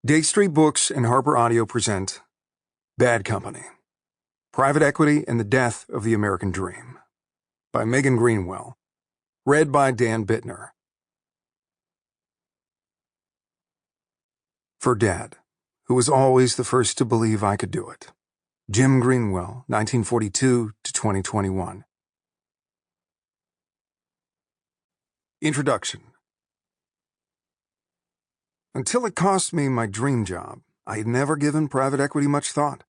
Day Street Books and HarperAudio present Bad Company, Private Equity and the Death of the American Dream by Megan Greenwell. Read by Dan Bittner. For Dad, who was always the first to believe I could do it. Jim Greenwell, 1942 to 2021. Introduction. Until it cost me my dream job, I had never given private equity much thought.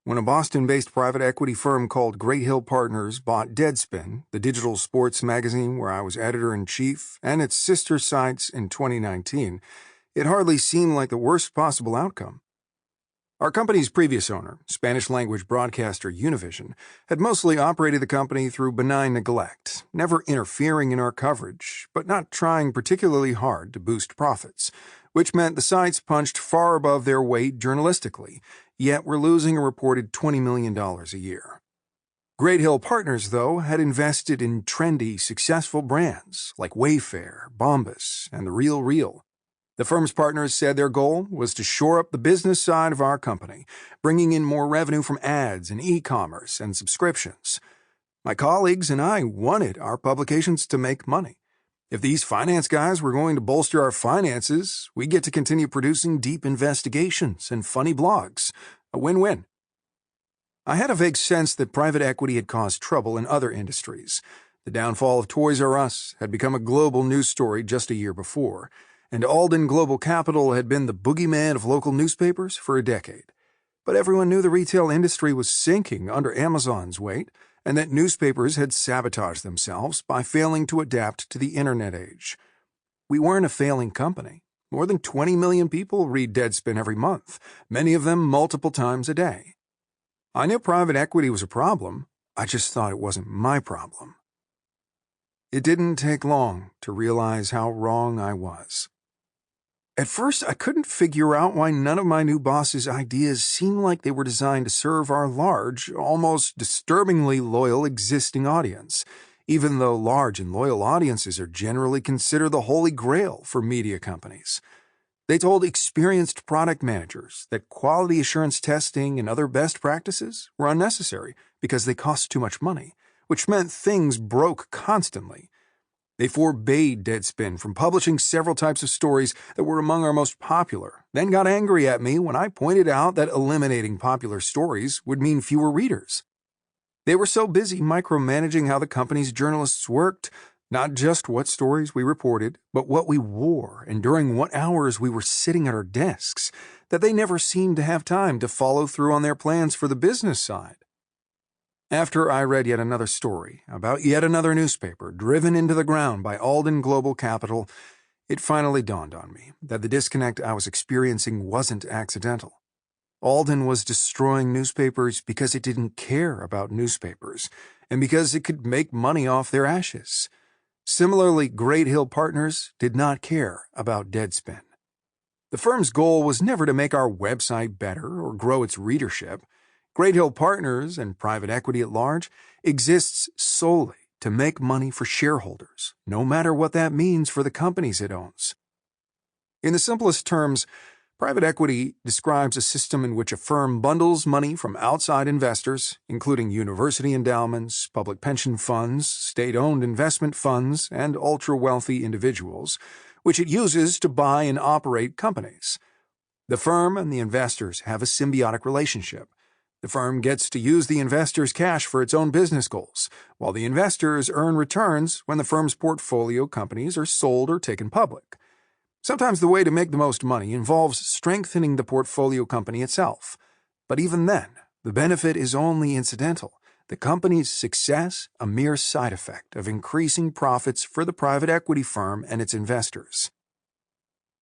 When a Boston-based private equity firm called Great Hill Partners bought Deadspin, the digital sports magazine where I was editor-in-chief, and its sister sites in 2019, it hardly seemed like the worst possible outcome. Our company's previous owner, Spanish-language broadcaster Univision, had mostly operated the company through benign neglect, never interfering in our coverage, but not trying particularly hard to boost profits, which meant the sites punched far above their weight journalistically, yet were losing a reported $20 million a year. Great Hill Partners, though, had invested in trendy, successful brands like Wayfair, Bombas, and The Real Real. The firm's partners said their goal was to shore up the business side of our company, bringing in more revenue from ads and e-commerce and subscriptions. My colleagues and I wanted our publications to make money. If these finance guys were going to bolster our finances, we get to continue producing deep investigations and funny blogs. A win-win. I had a vague sense that private equity had caused trouble in other industries. The downfall of Toys R Us had become a global news story just a year before, and Alden Global Capital had been the boogeyman of local newspapers for a decade. But everyone knew the retail industry was sinking under Amazon's weight, and that newspapers had sabotaged themselves by failing to adapt to the internet age. We weren't a failing company. More than 20 million people read Deadspin every month, many of them multiple times a day. I knew private equity was a problem, I just thought it wasn't my problem. It didn't take long to realize how wrong I was. At first, I couldn't figure out why none of my new boss's ideas seemed like they were designed to serve our large, almost disturbingly loyal existing audience, even though large and loyal audiences are generally considered the holy grail for media companies. They told experienced product managers that quality assurance testing and other best practices were unnecessary because they cost too much money, which meant things broke constantly. They forbade Deadspin from publishing several types of stories that were among our most popular, then got angry at me when I pointed out that eliminating popular stories would mean fewer readers. They were so busy micromanaging how the company's journalists worked, not just what stories we reported, but what we wore and during what hours we were sitting at our desks, that they never seemed to have time to follow through on their plans for the business side. After I read yet another story about yet another newspaper driven into the ground by Alden Global Capital, it finally dawned on me that the disconnect I was experiencing wasn't accidental. Alden was destroying newspapers because it didn't care about newspapers and because it could make money off their ashes. Similarly, Great Hill Partners did not care about Deadspin. The firm's goal was never to make our website better or grow its readership. Great Hill Partners and private equity at large exists solely to make money for shareholders, no matter what that means for the companies it owns. In the simplest terms, private equity describes a system in which a firm bundles money from outside investors, including university endowments, public pension funds, state-owned investment funds, and ultra-wealthy individuals, which it uses to buy and operate companies. The firm and the investors have a symbiotic relationship. The firm gets to use the investors' cash for its own business goals, while the investors earn returns when the firm's portfolio companies are sold or taken public. Sometimes the way to make the most money involves strengthening the portfolio company itself. But even then, the benefit is only incidental, the company's success a mere side effect of increasing profits for the private equity firm and its investors.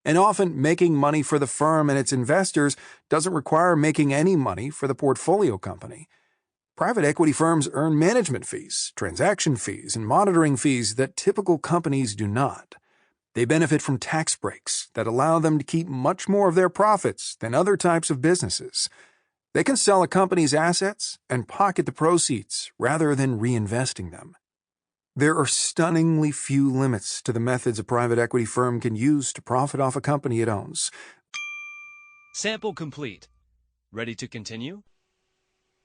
And often, making money for the firm and its investors doesn't require making any money for the portfolio company. Private equity firms earn management fees, transaction fees, and monitoring fees that typical companies do not. They benefit from tax breaks that allow them to keep much more of their profits than other types of businesses. They can sell a company's assets and pocket the proceeds rather than reinvesting them. There are stunningly few limits to the methods a private equity firm can use to profit off a company it owns. Sample complete. Ready to continue?